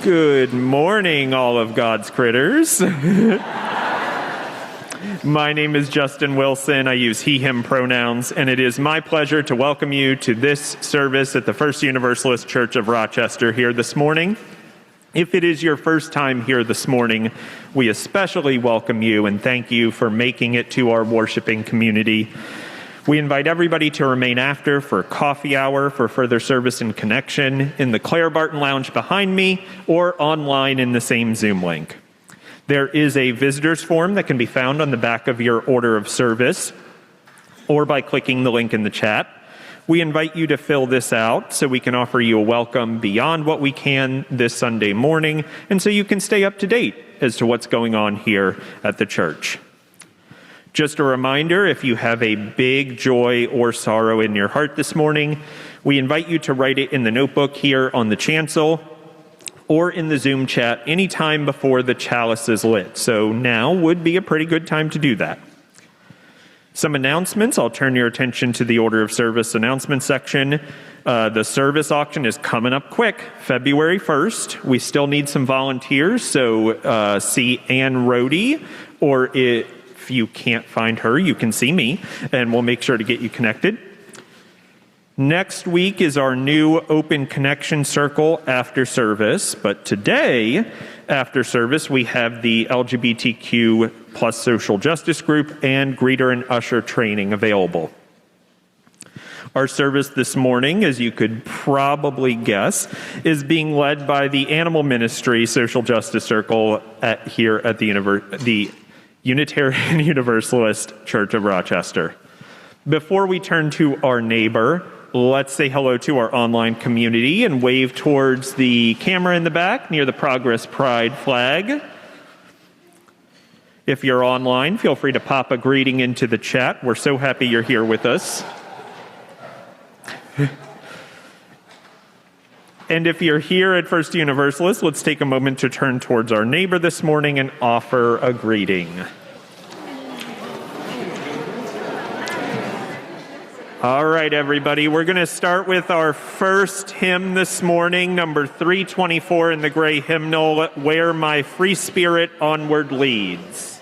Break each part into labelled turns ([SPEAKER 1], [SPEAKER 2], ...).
[SPEAKER 1] Good morning, all of God's critters. My name is Justin Wilson. I use he, him pronouns, and it is my pleasure to welcome you to this service at the First Universalist Church of Rochester here this morning. If it is your first time here this morning, we especially welcome you and thank you for making it to our worshiping community. We invite everybody to remain after for coffee hour for further service and connection in the Claire Barton Lounge behind me or online in the same Zoom link. There is a visitor's form that can be found on the back of your order of service or by clicking the link in the chat. We invite you to fill this out so we can offer you a welcome beyond what we can this Sunday morning and so you can stay up to date as to what's going on here at the church. Just a reminder, if you have a big joy or sorrow in your heart this morning, we invite you to write it in the notebook here on the chancel or in the Zoom chat anytime before the chalice is lit. So now would be a pretty good time to do that. Some announcements. I'll turn your attention to the order of service announcement section. The service auction is coming up quick, February 1st. We still need some volunteers, so see Ann Rohde, or if you can't find her, you can see me, and we'll make sure to get you connected. Next week is our new Open Connection Circle after service, but today, after service, we have the LGBTQ plus social justice group and greeter and usher training available. Our service this morning, as you could probably guess, is being led by the Animal Ministry Social Justice Circle here at the Unitarian Universalist Church of Rochester. Before we turn to our neighbor, let's say hello to our online community and wave towards the camera in the back near the Progress Pride flag. If you're online, feel free to pop a greeting into the chat. We're so happy you're here with us. And if you're here at First Universalist, let's take a moment to turn towards our neighbor this morning and offer a greeting. All right, everybody, we're going to start with our first hymn this morning, number 324 in the gray hymnal, Where My Free Spirit Onward Leads.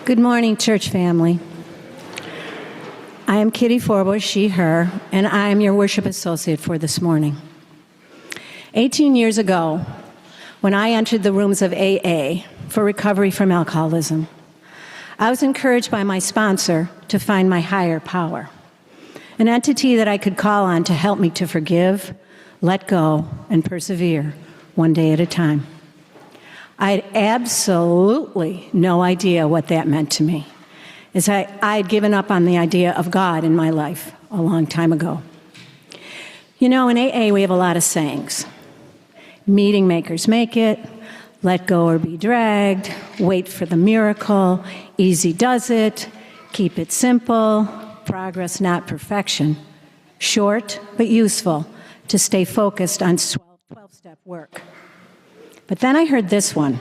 [SPEAKER 2] Good morning, church family. I am Kitty Forbush, she, her, and I am your worship associate for this morning. 18 years ago, when I entered the rooms of AA for recovery from alcoholism, I was encouraged by my sponsor to find my higher power, an entity that I could call on to help me to forgive, let go, and persevere one day at a time. I had absolutely no idea what that meant to me, as I had given up on the idea of God in my life a long time ago. You know, in AA we have a lot of sayings. Meeting makers make it, Let go or be dragged, wait for the miracle, easy does it, keep it simple, progress not perfection. Short but useful to stay focused on 12-step work. But then I heard this one.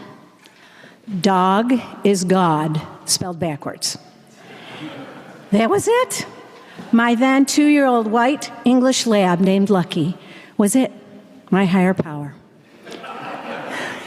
[SPEAKER 2] Dog is God, spelled backwards. That was it. My then 2-year-old white English lab named Lucky was it, my higher power.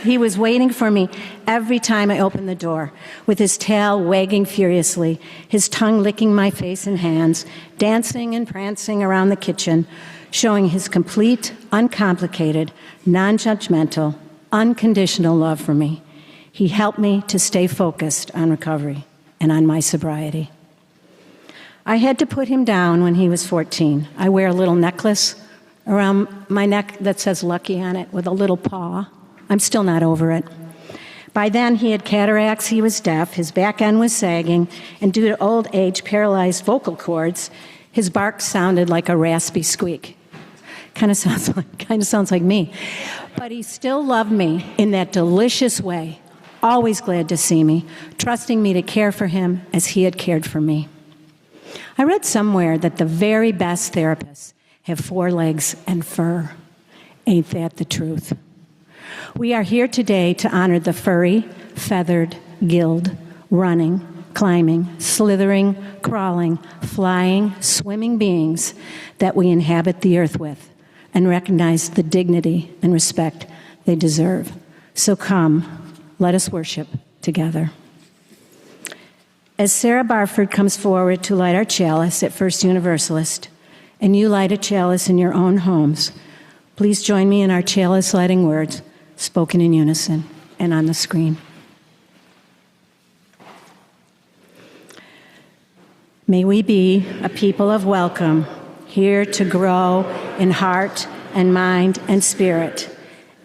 [SPEAKER 2] He was waiting for me every time I opened the door, with his tail wagging furiously, his tongue licking my face and hands, dancing and prancing around the kitchen, showing his complete, uncomplicated, non-judgmental, unconditional love for me. He helped me to stay focused on recovery and on my sobriety. I had to put him down when he was 14. I wear a little necklace around my neck that says Lucky on it with a little paw. I'm still not over it. By then, he had cataracts, he was deaf, his back end was sagging, and due to old age, paralyzed vocal cords, his bark sounded like a raspy squeak. Kind of sounds like me. But he still loved me in that delicious way, always glad to see me, trusting me to care for him as he had cared for me. I read somewhere that the very best therapists have 4 legs and fur. Ain't that the truth? We are here today to honor the furry, feathered, gilled, running, climbing, slithering, crawling, flying, swimming beings that we inhabit the earth with, and recognize the dignity and respect they deserve. So come, let us worship together. As Sarah Barford comes forward to light our chalice at First Universalist, and you light a chalice in your own homes, please join me in our chalice lighting words, spoken in unison and on the screen. May we be a people of welcome, here to grow in heart and mind and spirit,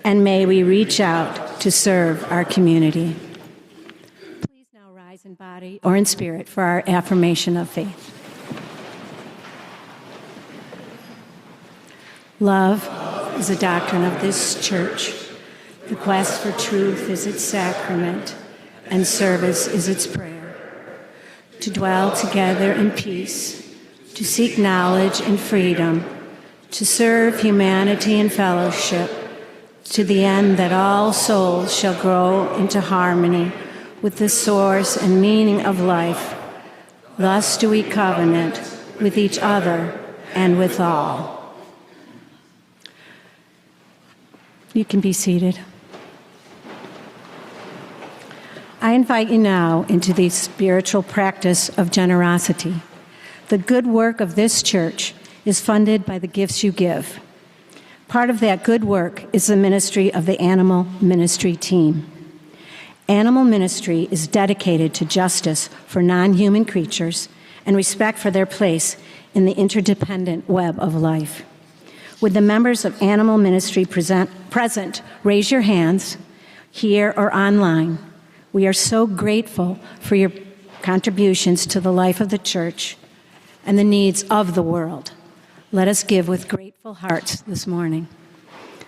[SPEAKER 2] and may we reach out to serve our community. Please now rise in body or in spirit for our affirmation of faith. Love is the doctrine of this church. The quest for truth is its sacrament, and service is its prayer. To dwell together in peace, to seek knowledge and freedom, to serve humanity and fellowship, to the end that all souls shall grow into harmony with the source and meaning of life. Thus do we covenant with each other and with all. You can be seated. I invite you now into the spiritual practice of generosity. The good work of this church is funded by the gifts you give. Part of that good work is the ministry of the Animal Ministry team. Animal Ministry is dedicated to justice for non-human creatures and respect for their place in the interdependent web of life. Would the members of Animal Ministry present raise your hands, here or online? We are so grateful for your contributions to the life of the church and the needs of the world. Let us give with grateful hearts this morning.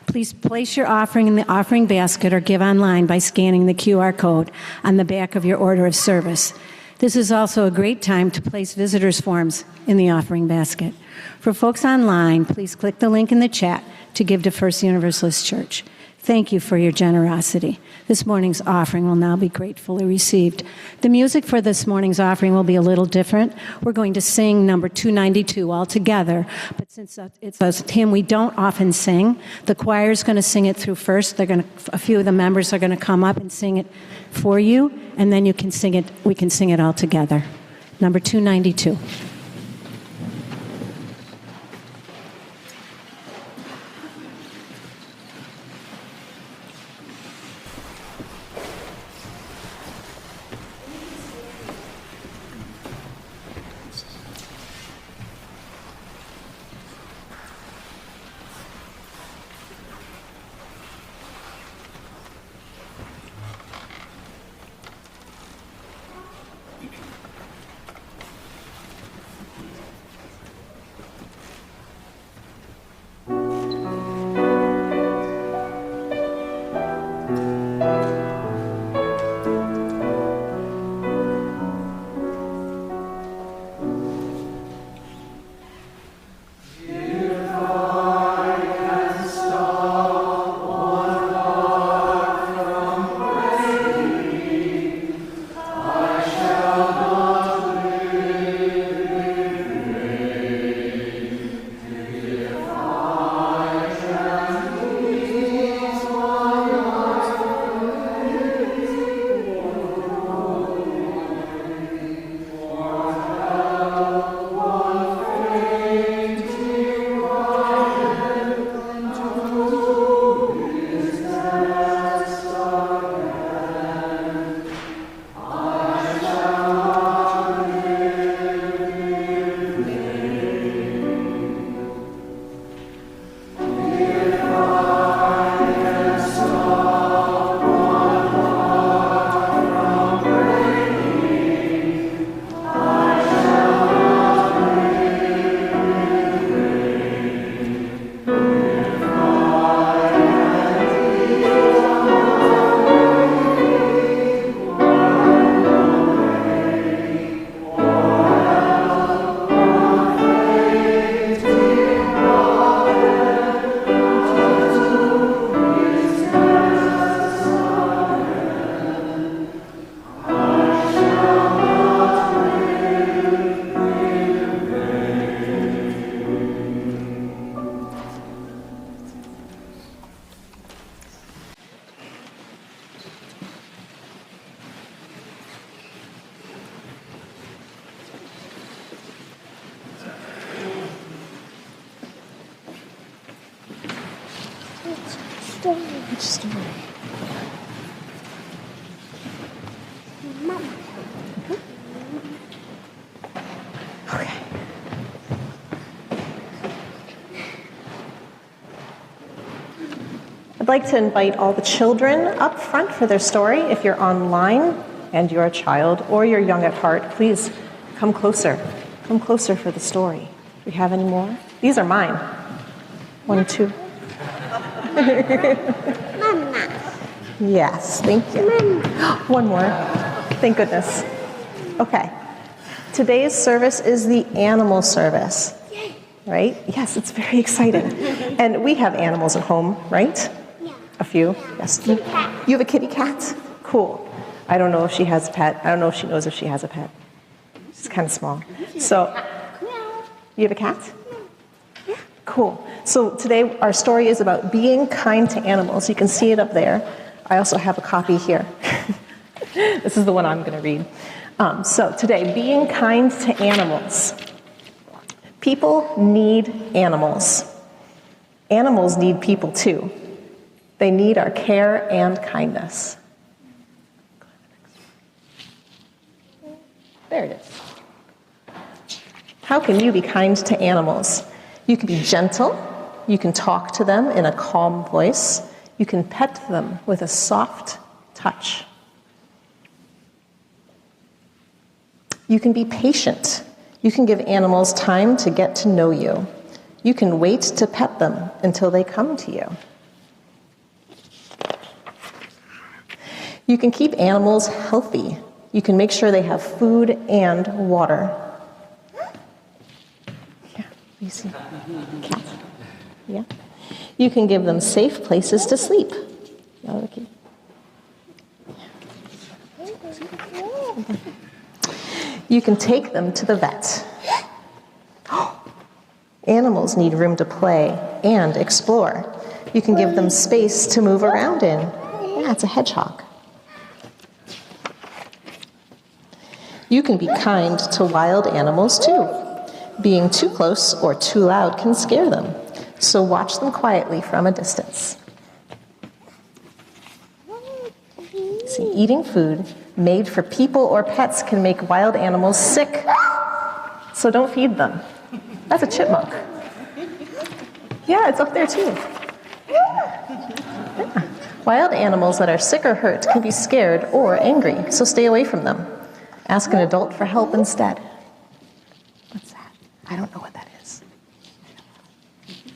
[SPEAKER 2] Please place your offering in the offering basket or give online by scanning the QR code on the back of your order of service. This is also a great time to place visitors' forms in the offering basket. For folks online, please click the link in the chat to give to First Universalist Church. Thank you for your generosity. This morning's offering will now be gratefully received. The music for this morning's offering will be a little different. We're going to sing number 292 all together, but since it's a hymn we don't often sing, the choir is going to sing it through first. A few of the members are going to come up and sing it for you, and then you can sing it. We can sing it all together. Number 292.
[SPEAKER 3] Which story? Okay. I'd like to invite all the children up front for their story. If you're online and you're a child or you're young at heart, please come closer. Come closer for the story. Do we have any more? These are mine. 1, 2.
[SPEAKER 4] Mama.
[SPEAKER 3] Yes, thank you. One more. Thank goodness. Okay. Today's service is the animal service. Right? Yes, it's very exciting. And we have animals at home, right?
[SPEAKER 4] Yeah.
[SPEAKER 3] A few? Yes. You have a kitty cat? Cool. I don't know if she has a pet. I don't know if she knows if she has a pet. She's kind of small. So, you have a cat? Yeah. Cool. So today our story is about being kind to animals. You can see it up there. I also have a copy here. This is the one I'm going to read. So today, being kind to animals. People need animals. Animals need people too. They need our care and kindness. There it is. How can you be kind to animals? You can be gentle. You can talk to them in a calm voice. You can pet them with a soft touch. You can be patient. You can give animals time to get to know you. You can wait to pet them until they come to you. You can keep animals healthy. You can make sure they have food and water. Yeah, you see? Cat. Yeah. You can give them safe places to sleep. Okay. You can take them to the vet. Animals need room to play and explore. You can give them space to move around in. Yeah, it's a hedgehog. You can be kind to wild animals too. Being too close or too loud can scare them, so watch them quietly from a distance. See, eating food made for people or pets can make wild animals sick, so don't feed them. That's a chipmunk. Yeah, it's up there too. Yeah. Wild animals that are sick or hurt can be scared or angry, so stay away from them. Ask an adult for help instead. What's that? I don't know what that is.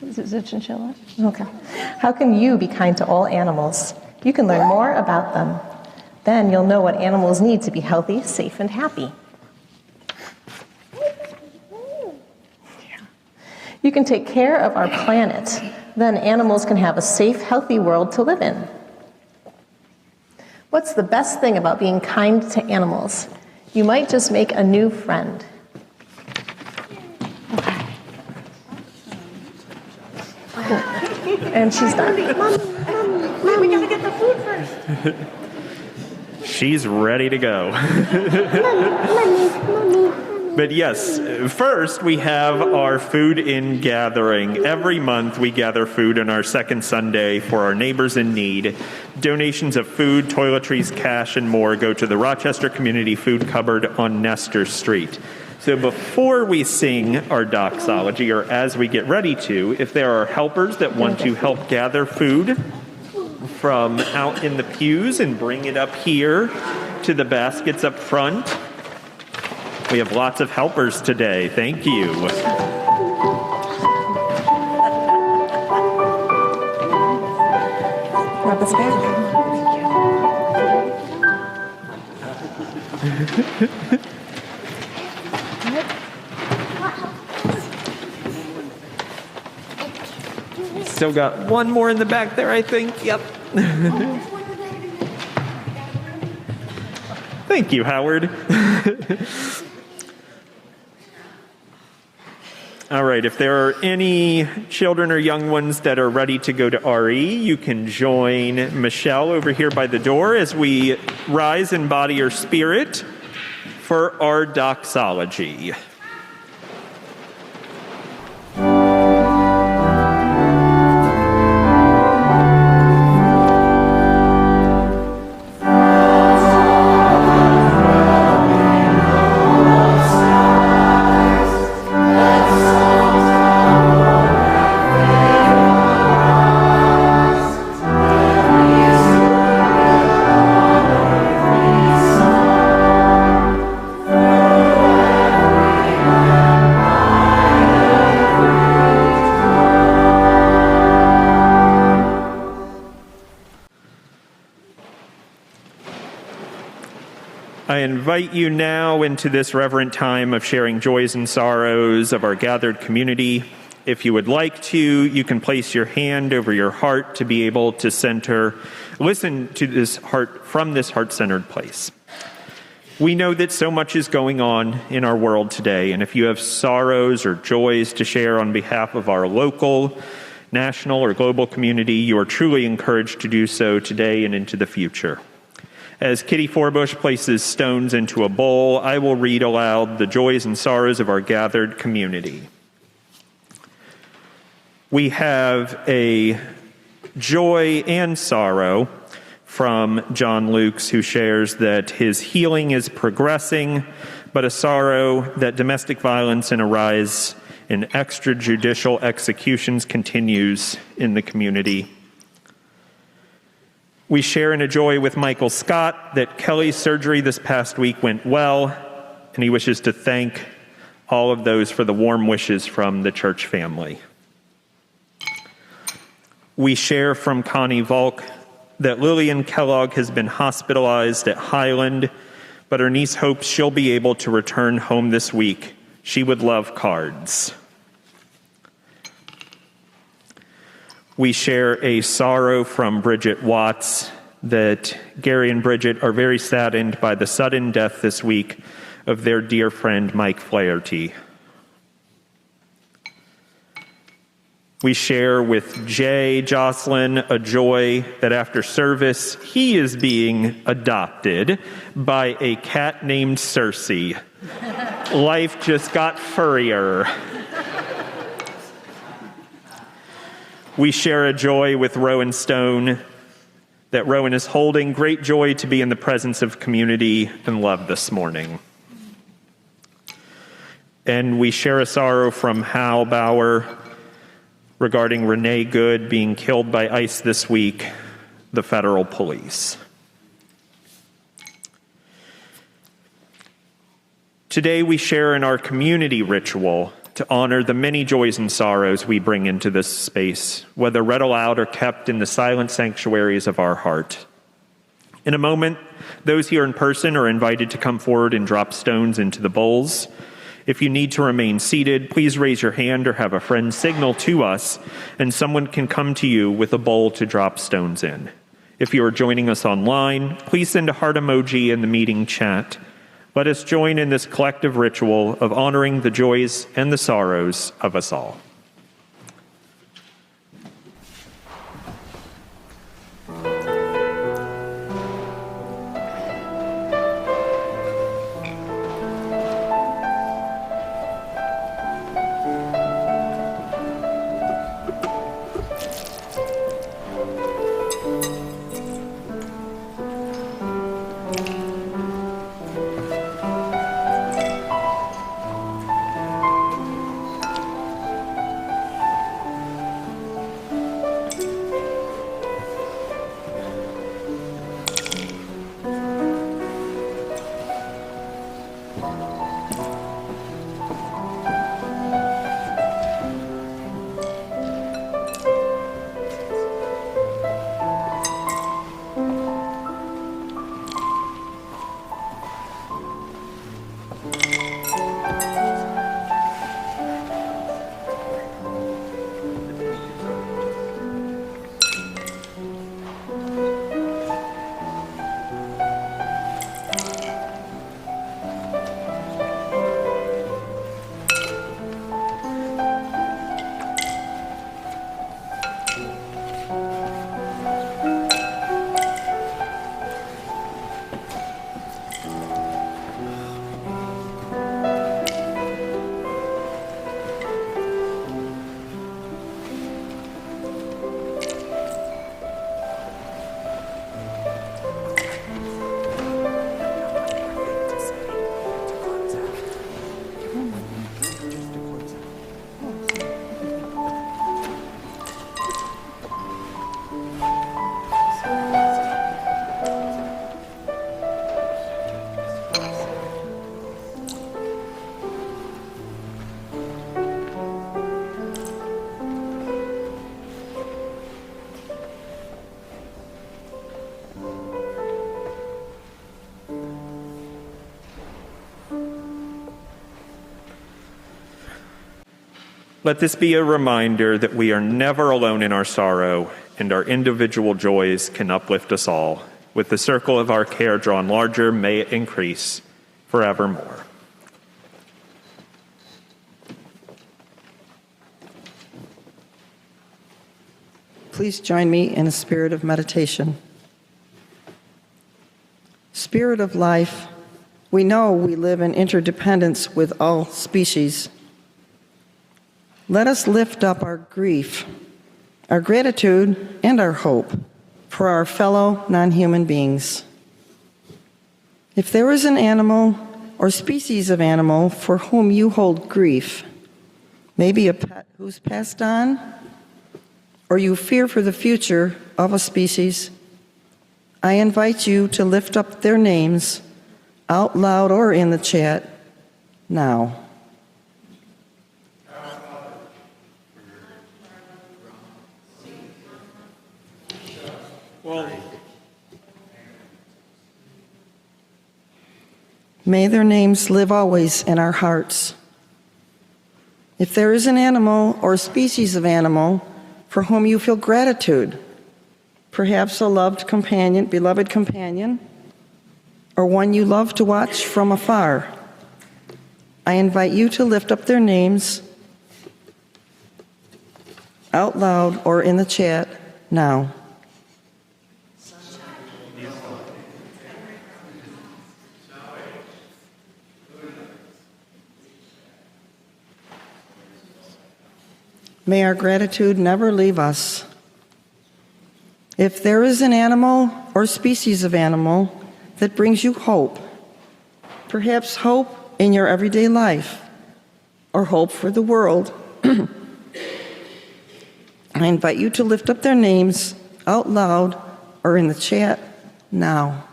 [SPEAKER 3] Is it a chinchilla? Okay. How can you be kind to all animals? You can learn more about them. Then you'll know what animals need to be healthy, safe, and happy. You can take care of our planet. Then animals can have a safe, healthy world to live in. What's the best thing about being kind to animals? You might just make a new friend. Okay. And she's done.
[SPEAKER 4] Mom, we gotta get the food first.
[SPEAKER 1] She's ready to go.
[SPEAKER 4] Mommy.
[SPEAKER 1] But yes, first we have our food in gathering. Every month we gather food on our second Sunday for our neighbors in need. Donations of food, toiletries, cash, and more go to the Rochester Community Food Cupboard on Nestor Street. So before we sing our doxology, or as we get ready to, if there are helpers that want to help gather food from out in the pews and bring it up here to the baskets up front, we have lots of helpers today. Thank you.
[SPEAKER 3] Rub us back.
[SPEAKER 1] Still got one more in the back there, I think. Yep. Thank you, Howard. All right, if there are any children or young ones that are ready to go to RE, you can join Michelle over here by the door as we rise in body or spirit for our doxology. invite you now into this reverent time of sharing joys and sorrows of our gathered community. If you would like to, you can place your hand over your heart to be able to listen to this heart from this heart-centered place. We know that so much is going on in our world today, and if you have sorrows or joys to share on behalf of our local, national, or global community, you are truly encouraged to do so today and into the future. As Kitty Forbush places stones into a bowl, I will read aloud the joys and sorrows of our gathered community. We have a joy and sorrow from John Lukes, who shares that his healing is progressing, but a sorrow that domestic violence and a rise in extrajudicial executions continues in the community. We share in a joy with Michael Scott that Kelly's surgery this past week went well, and he wishes to thank all of those for the warm wishes from the church family. We share from Connie Volk that Lillian Kellogg has been hospitalized at Highland, but her niece hopes she'll be able to return home this week. She would love cards. We share a sorrow from Bridget Watts that Gary and Bridget are very saddened by the sudden death this week of their dear friend Mike Flaherty. We share with Jay Jocelyn a joy that after service, he is being adopted by a cat named Cersei. Life just got furrier. We share a joy with Rowan Stone that Rowan is holding great joy to be in the presence of community and love this morning. And we share a sorrow from Hal Bauer regarding Renee Good being killed by ICE this week, the federal police. Today we share in our community ritual to honor the many joys and sorrows we bring into this space, whether read aloud or kept in the silent sanctuaries of our heart. In a moment, those here in person are invited to come forward and drop stones into the bowls. If you need to remain seated, please raise your hand or have a friend signal to us, and someone can come to you with a bowl to drop stones in. If you are joining us online, please send a heart emoji in the meeting chat. Let us join in this collective ritual of honoring the joys and the sorrows of us all. Let this be a reminder that we are never alone in our sorrow, and our individual joys can uplift us all. With the circle of our care drawn larger, may it increase forevermore.
[SPEAKER 5] Please join me in a spirit of meditation. Spirit of life, we know we live in interdependence with all species. Let us lift up our grief, our gratitude, and our hope for our fellow non-human beings. If there is an animal or species of animal for whom you hold grief, maybe a pet who's passed on, or you fear for the future of a species, I invite you to lift up their names out loud or in the chat now. May their names live always in our hearts. If there is an animal or species of animal for whom you feel gratitude, perhaps a loved companion, beloved companion, or one you love to watch from afar, I invite you to lift up their names out loud or in the chat now. May our gratitude never leave us. If there is an animal or species of animal that brings you hope, perhaps hope in your everyday life or hope for the world, I invite you to lift up their names out loud or in the chat now.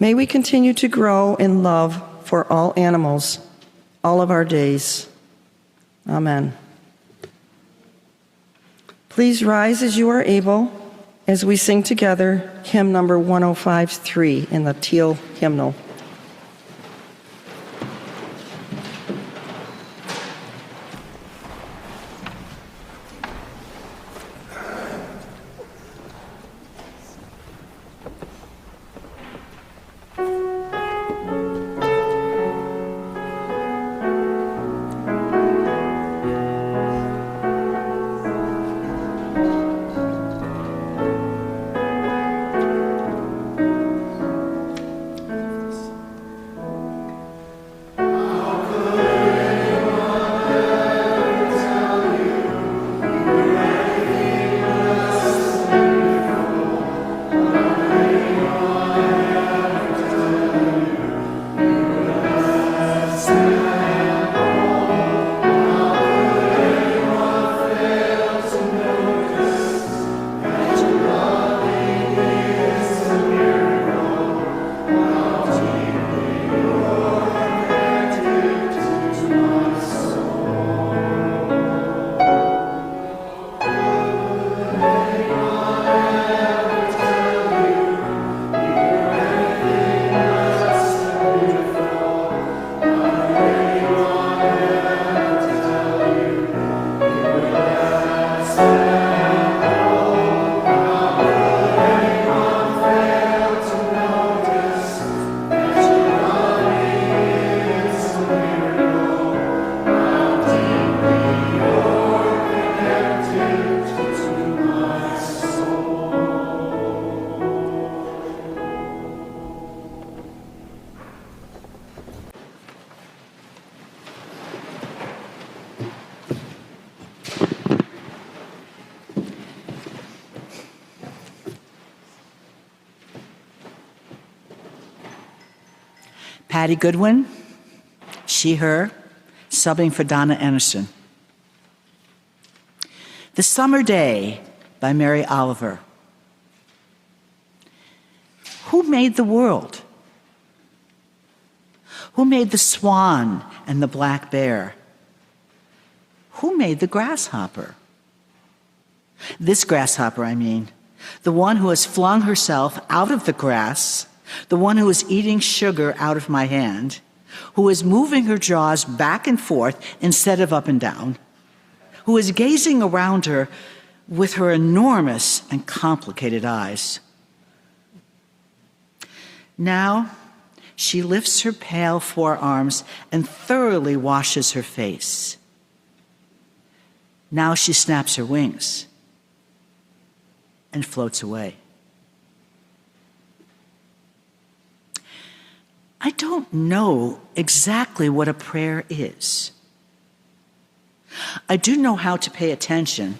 [SPEAKER 5] May we continue to grow in love for all animals, all of our days. Amen. Please rise as you are able as we sing together hymn number 105-3 in the teal hymnal.
[SPEAKER 6] Patty Goodwin, she, her, subbing for Donna Anderson. The Summer Day by Mary Oliver. Who made the world? Who made the swan and the black bear? Who made the grasshopper? This grasshopper, I mean. The one who has flung herself out of the grass, the one who is eating sugar out of my hand, who is moving her jaws back and forth instead of up and down, who is gazing around her with her enormous and complicated eyes. Now, she lifts her pale forearms and thoroughly washes her face. Now she snaps her wings and floats away. I don't know exactly what a prayer is. I do know how to pay attention,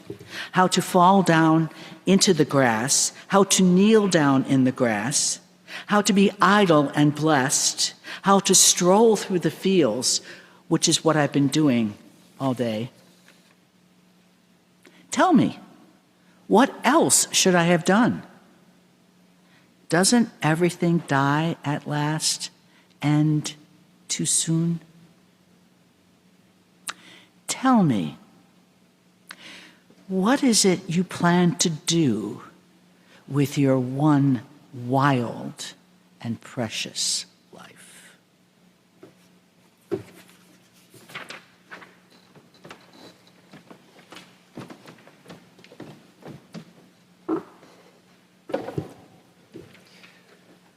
[SPEAKER 6] how to fall down into the grass, how to kneel down in the grass, how to be idle and blessed, how to stroll through the fields, which is what I've been doing all day. Tell me, what else should I have done? Doesn't everything die at last, end too soon? Tell me, what is it you plan to do with your one wild and precious life?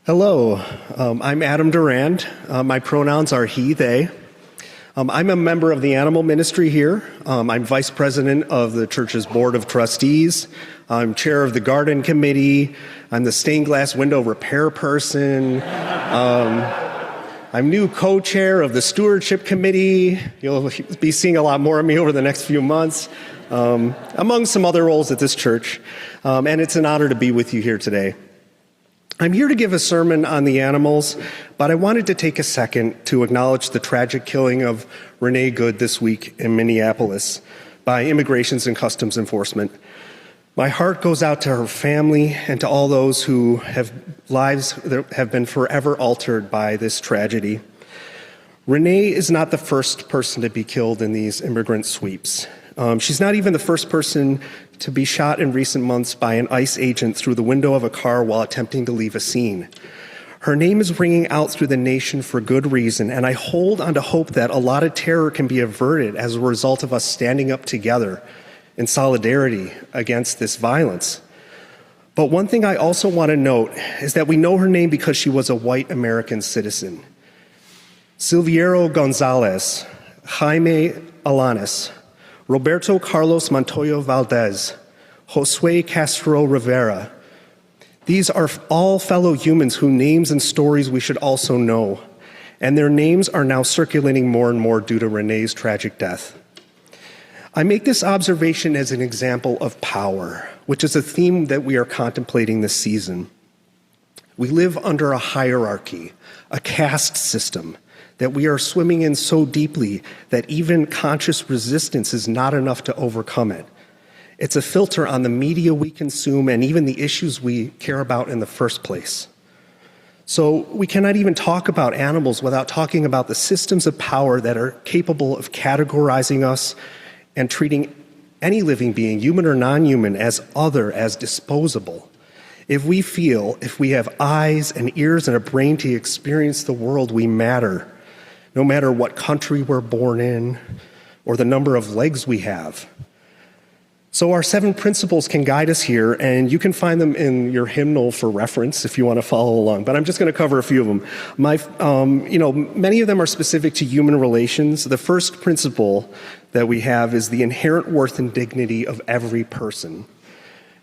[SPEAKER 7] Hello, I'm Adam Durand. My pronouns are he, they. I'm a member of the animal ministry here. I'm vice president of the church's board of trustees. I'm chair of the garden committee. I'm the stained glass window repair person. I'm new co-chair of the stewardship committee. You'll be seeing a lot more of me over the next few months, among some other roles at this church. And it's an honor to be with you here today. I'm here to give a sermon on the animals, but I wanted to take a second to acknowledge the tragic killing of Renee Good this week in Minneapolis by Immigrations and Customs Enforcement. My heart goes out to her family and to all those who have lives that have been forever altered by this tragedy. Renee is not the first person to be killed in these immigrant sweeps. She's not even the first person to be shot in recent months by an ICE agent through the window of a car while attempting to leave a scene. Her name is ringing out through the nation for good reason, and I hold on to hope that a lot of terror can be averted as a result of us standing up together in solidarity against this violence. But one thing I also want to note is that we know her name because she was a white American citizen. Silverio Gonzalez, Jaime Alanis, Roberto Carlos Montoya Valdez, Josue Castro Rivera. These are all fellow humans whose names and stories we should also know, and their names are now circulating more and more due to Renee's tragic death. I make this observation as an example of power, which is a theme that we are contemplating this season. We live under a hierarchy, a caste system, that we are swimming in so deeply that even conscious resistance is not enough to overcome it. It's a filter on the media we consume and even the issues we care about in the first place. So we cannot even talk about animals without talking about the systems of power that are capable of categorizing us and treating any living being, human or non-human, as other, as disposable. If we have eyes and ears and a brain to experience the world, we matter. No matter what country we're born in or the number of legs we have. So our 7 principles can guide us here, and you can find them in your hymnal for reference if you want to follow along, but I'm just going to cover a few of them. Many of them are specific to human relations. The first principle that we have is the inherent worth and dignity of every person.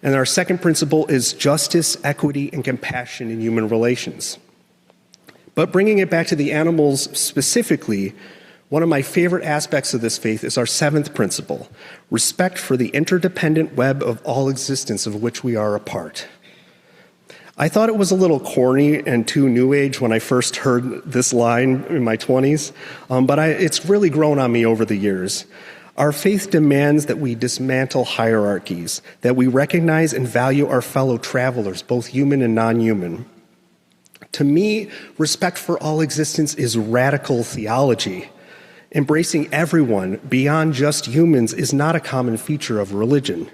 [SPEAKER 7] And our second principle is justice, equity, and compassion in human relations. But bringing it back to the animals specifically, one of my favorite aspects of this faith is our 7th principle, respect for the interdependent web of all existence of which we are a part. I thought it was a little corny and too new age when I first heard this line in my 20s, but it's really grown on me over the years. Our faith demands that we dismantle hierarchies, that we recognize and value our fellow travelers, both human and non-human. To me, respect for all existence is radical theology. Embracing everyone beyond just humans is not a common feature of religion.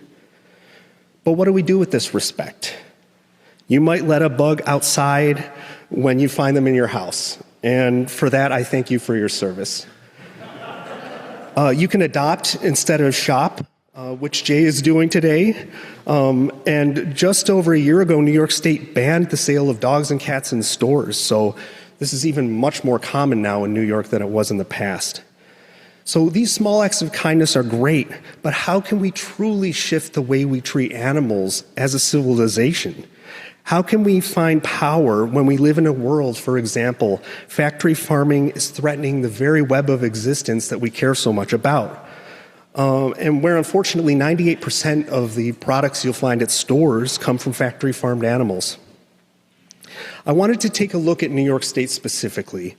[SPEAKER 7] But what do we do with this respect? You might let a bug outside when you find them in your house. And for that, I thank you for your service. You can adopt instead of shop, which Jay is doing today. And just over a year ago, New York State banned the sale of dogs and cats in stores. So this is even much more common now in New York than it was in the past. So these small acts of kindness are great, but how can we truly shift the way we treat animals as a civilization? How can we find power when we live in a world, for example, factory farming is threatening the very web of existence that we care so much about? And where unfortunately 98% of the products you'll find at stores come from factory farmed animals. I wanted to take a look at New York State specifically.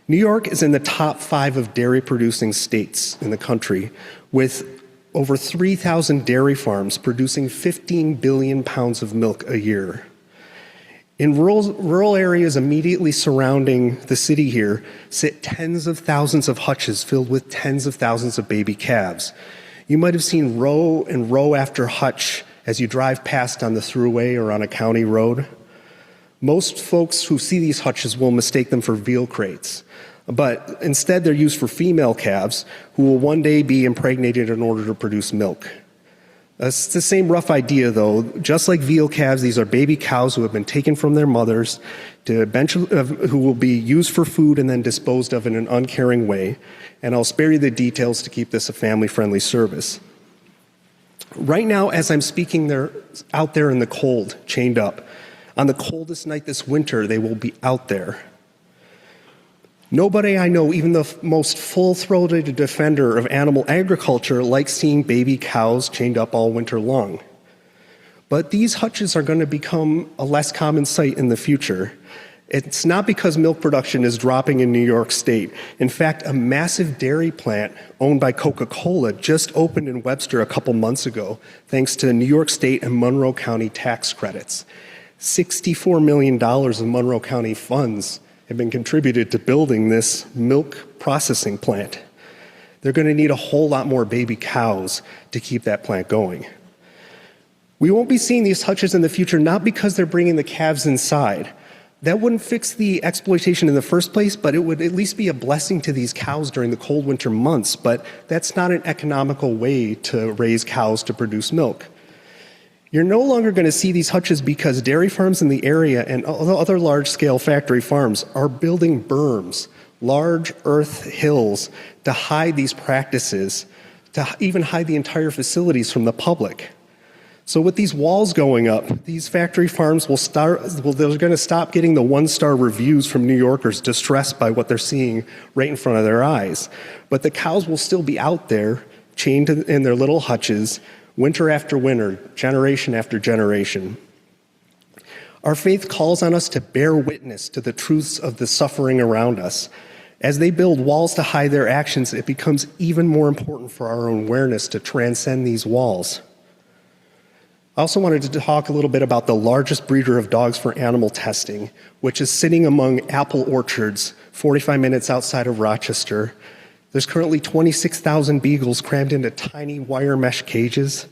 [SPEAKER 7] New York is in the top 5 of dairy producing states in the country, with over 3,000 dairy farms producing 15 billion pounds of milk a year. In rural areas immediately surrounding the city here sit tens of thousands of hutches filled with tens of thousands of baby calves. You might have seen row and row after hutch as you drive past on the thruway or on a county road. Most folks who see these hutches will mistake them for veal crates, but instead they're used for female calves who will one day be impregnated in order to produce milk. It's the same rough idea, though. Just like veal calves, these are baby cows who have been taken from their mothers, who will be used for food and then disposed of in an uncaring way. And I'll spare you the details to keep this a family-friendly service. Right now, as I'm speaking, they're out there in the cold, chained up. On the coldest night this winter, they will be out there. Nobody I know, even the most full-throated defender of animal agriculture, likes seeing baby cows chained up all winter long. But these hutches are going to become a less common sight in the future. It's not because milk production is dropping in New York State. In fact, a massive dairy plant owned by Coca-Cola just opened in Webster a couple months ago, thanks to New York State and Monroe County tax credits. $64 million of Monroe County funds have been contributed to building this milk processing plant. They're going to need a whole lot more baby cows to keep that plant going. We won't be seeing these hutches in the future, not because they're bringing the calves inside. That wouldn't fix the exploitation in the first place, but it would at least be a blessing to these cows during the cold winter months. But that's not an economical way to raise cows to produce milk. You're no longer going to see these hutches because dairy farms in the area and other large-scale factory farms are building berms, large earth hills, to hide these practices, to even hide the entire facilities from the public. So with these walls going up, these factory farms they're going to stop getting the one-star reviews from New Yorkers distressed by what they're seeing right in front of their eyes. But the cows will still be out there, chained in their little hutches, winter after winter, generation after generation. Our faith calls on us to bear witness to the truths of the suffering around us. As they build walls to hide their actions, it becomes even more important for our own awareness to transcend these walls. I also wanted to talk a little bit about the largest breeder of dogs for animal testing, which is sitting among apple orchards 45 minutes outside of Rochester. There's currently 26,000 beagles crammed into tiny wire mesh cages.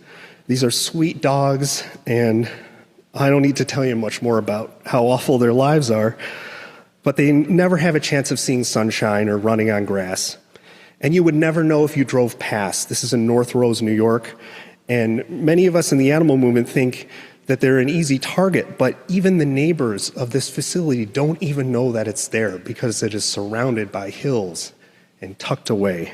[SPEAKER 7] These are sweet dogs, and I don't need to tell you much more about how awful their lives are, but they never have a chance of seeing sunshine or running on grass. And you would never know if you drove past. This is in North Rose, New York, and many of us in the animal movement think that they're an easy target, but even the neighbors of this facility don't even know that it's there because it is surrounded by hills and tucked away.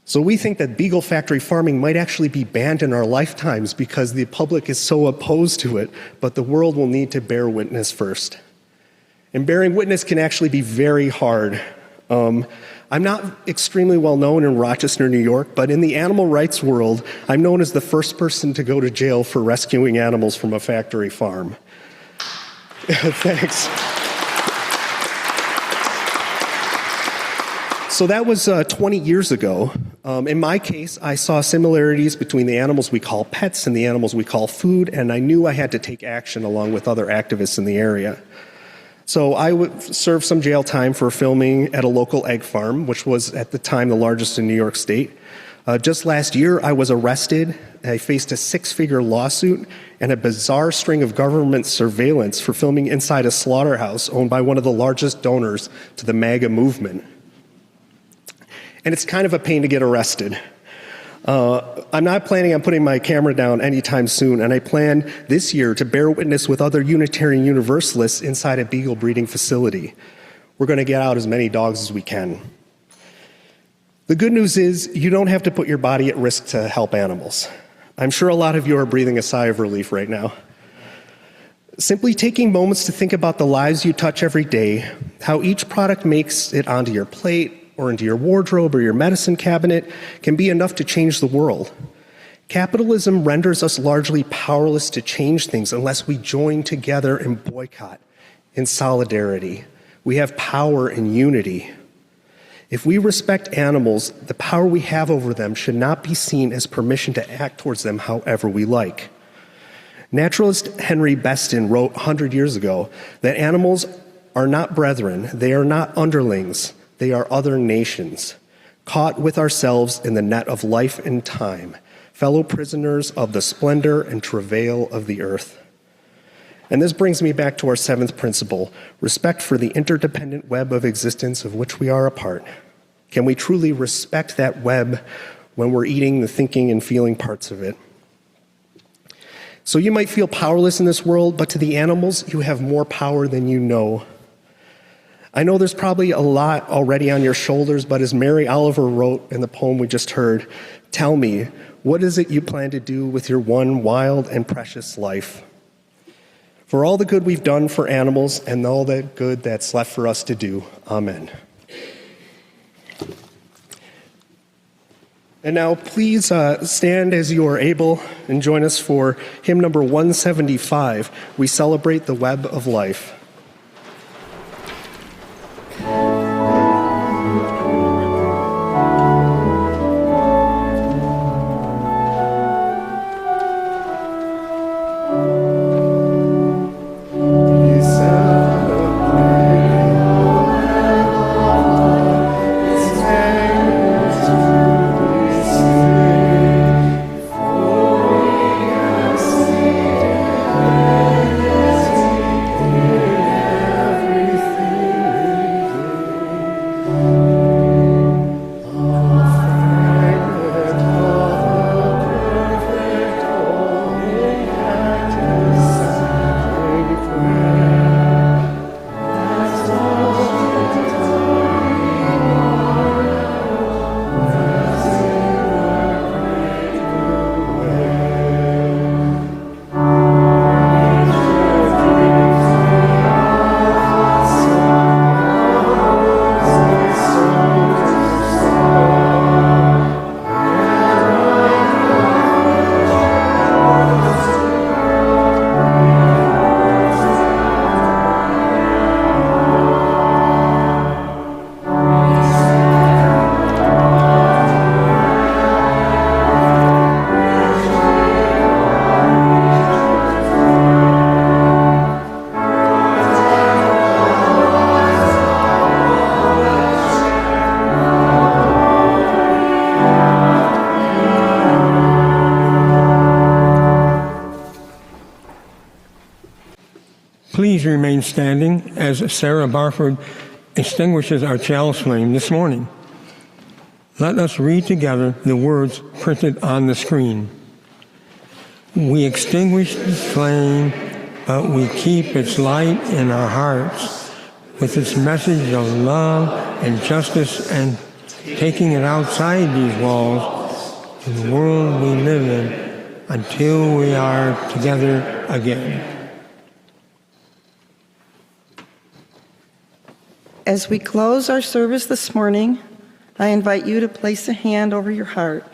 [SPEAKER 7] So we think that beagle factory farming might actually be banned in our lifetimes because the public is so opposed to it, but the world will need to bear witness first. And bearing witness can actually be very hard. I'm not extremely well known in Rochester, New York, but in the animal rights world, I'm known as the first person to go to jail for rescuing animals from a factory farm. Thanks. So that was 20 years ago. In my case, I saw similarities between the animals we call pets and the animals we call food, and I knew I had to take action along with other activists in the area. So I would serve some jail time for filming at a local egg farm, which was at the time the largest in New York State. Just last year, I was arrested. I faced a 6-figure lawsuit and a bizarre string of government surveillance for filming inside a slaughterhouse owned by one of the largest donors to the MAGA movement. And it's kind of a pain to get arrested. I'm not planning on putting my camera down anytime soon, and I plan this year to bear witness with other Unitarian Universalists inside a beagle breeding facility. We're going to get out as many dogs as we can. The good news is you don't have to put your body at risk to help animals. I'm sure a lot of you are breathing a sigh of relief right now. Simply taking moments to think about the lives you touch every day, how each product makes it onto your plate or into your wardrobe or your medicine cabinet can be enough to change the world. Capitalism renders us largely powerless to change things unless we join together in boycott, in solidarity. We have power in unity. If we respect animals, the power we have over them should not be seen as permission to act towards them however we like. Naturalist Henry Beston wrote 100 years ago that animals are not brethren, they are not underlings, they are other nations, caught with ourselves in the net of life and time, fellow prisoners of the splendor and travail of the earth. And this brings me back to our 7th principle, respect for the interdependent web of existence of which we are a part. Can we truly respect that web when we're eating the thinking and feeling parts of it? So you might feel powerless in this world, but to the animals, you have more power than you know. I know there's probably a lot already on your shoulders, but as Mary Oliver wrote in the poem we just heard, tell me, what is it you plan to do with your one wild and precious life? For all the good we've done for animals and all the good that's left for us to do. Amen. And now please stand as you are able and join us for hymn number 175. We celebrate the web of life.
[SPEAKER 8] Please remain standing as Sarah Barford extinguishes our chalice flame this morning. Let us read together the words printed on the screen. We extinguish the flame, but we keep its light in our hearts with its message of love and justice, and taking it outside these walls to the world we live in until we are together again.
[SPEAKER 5] As we close our service this morning, I invite you to place a hand over your heart.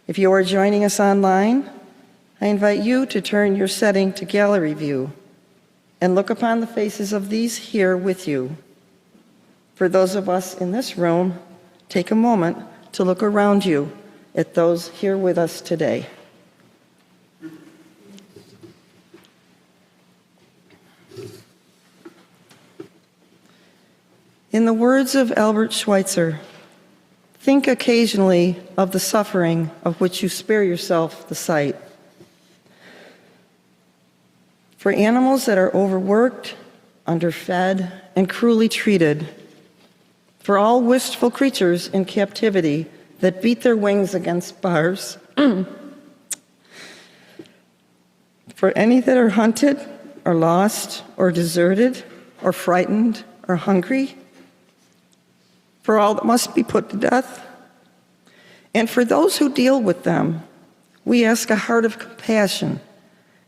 [SPEAKER 5] If you are joining us online, I invite you to turn your setting to gallery view and look upon the faces of these here with you. For those of us in this room, take a moment to look around you at those here with us today. In the words of Albert Schweitzer, Think occasionally of the suffering of which you spare yourself the sight. For animals that are overworked, underfed, and cruelly treated. For all wistful creatures in captivity that beat their wings against bars. For any that are hunted, or lost, or deserted, or frightened, or hungry. For all that must be put to death. And for those who deal with them, we ask a heart of compassion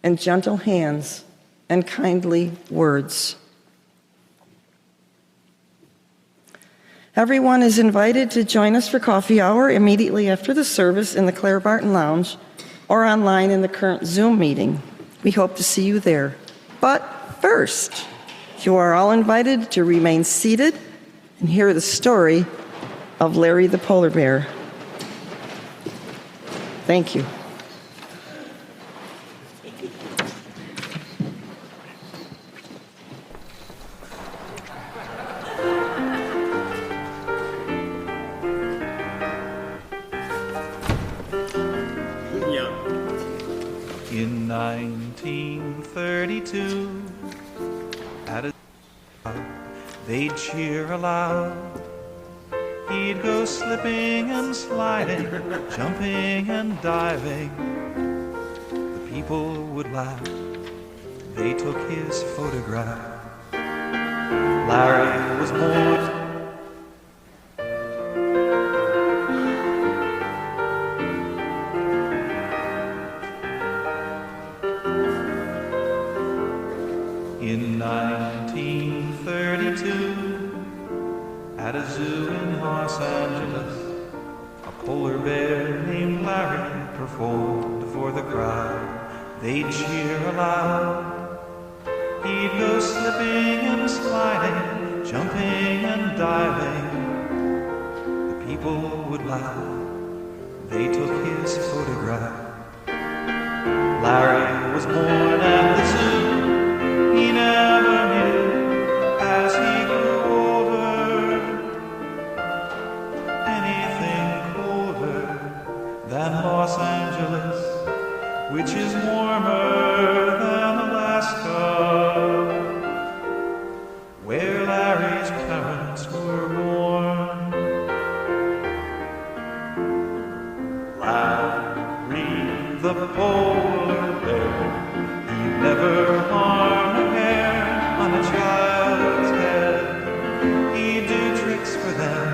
[SPEAKER 5] and gentle hands and kindly words. Everyone is invited to join us for coffee hour immediately after the service in the Claire Barton Lounge or online in the current Zoom meeting. We hope to see you there. But first, you are all invited to remain seated and hear the story of Larry the polar bear. Thank you.
[SPEAKER 9] In 1932, at a they'd cheer aloud. He'd go slipping and sliding, jumping and diving. The people would laugh. They took his photograph. Larry was born. In 1932, at a zoo in Los Angeles, a polar bear named Larry performed for the crowd. They'd cheer aloud. He'd go slipping and sliding, jumping and diving. The people would laugh. They took his photograph. Larry was born at the zoo. He never knew as he grew older anything colder than Los Angeles, which is warmer than Alaska, where Larry's parents were born. Larry the polar bear, he never harmed on a child's head. He'd do tricks for them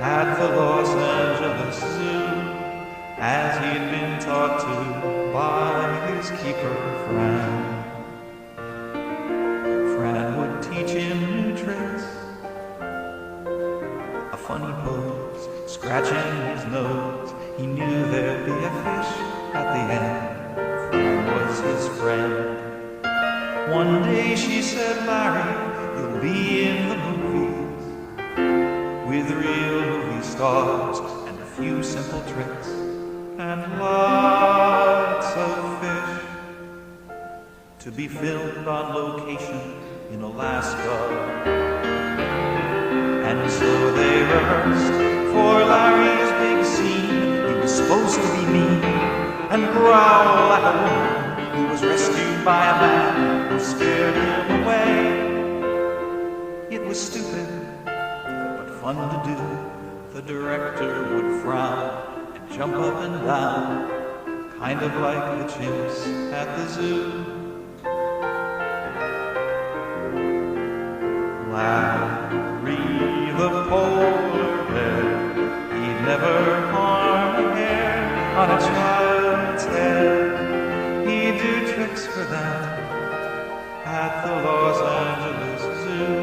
[SPEAKER 9] at the Los Angeles Zoo, as he'd been taught to by his keeper, Fran. Fran would teach him new tricks, a funny pose, scratching his nose. He knew there'd be a fish at the end. Fran was his friend. One day she said, Larry, you'll be in the movies with real movie stars and a few simple tricks and lots of fish to be filmed on location in Alaska. And so they rehearsed for Larry's big scene. He was supposed to be mean and growl like a woman who was rescued by a man who scared him away. It was stupid, but fun to do. The director would frown and jump up and down, kind of like the chimps at the zoo. Larry the polar bear, he'd never harm a hair on a child's head. He'd do tricks for them at the Los Angeles Zoo,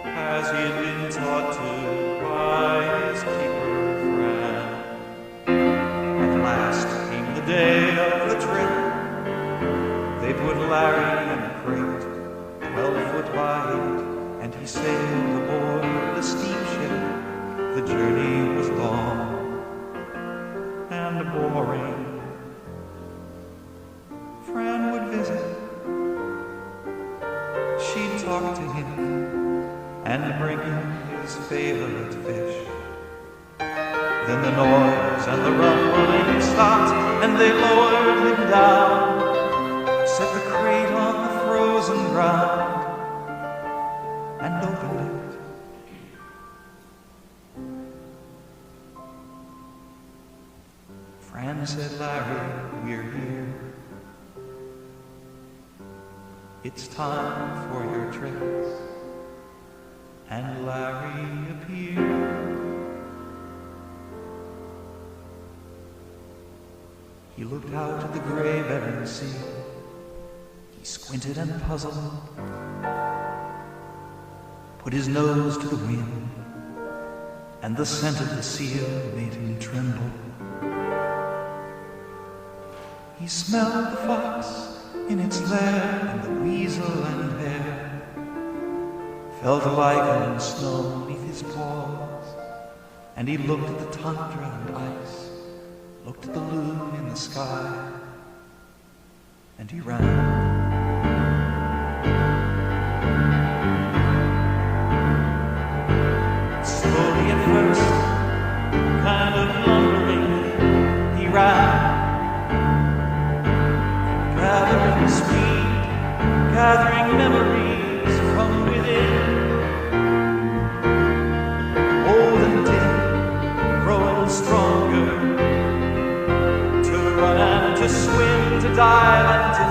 [SPEAKER 9] as he'd been taught to by his keeper, Fran. At last came the day of the trip. They put Larry in a crate, 12 foot by 8, and he sailed aboard the steamship. The journey was long and boring. Fran would visit. She'd talk to him and bring him his favorite fish. Then the noise and the rumbling stopped, and they lowered him down, set the crate on the frozen ground, and opened it. Fran said, Larry, we're here. It's time for your tricks. And Larry appeared. He looked out at the gray barren sea. He squinted and puzzled, put his nose to the wind, and the scent of the seal made him tremble. He smelled the fox in its lair, and the weasel and hare, felt a lichen and snow beneath his paws, and he looked at the tundra and ice, looked at the loon in the sky, and he ran. Slowly at first, kind of lumbering, he ran, gathering speed, gathering memories from within. Old and dim, growing stronger, to run and to swim, to dive and to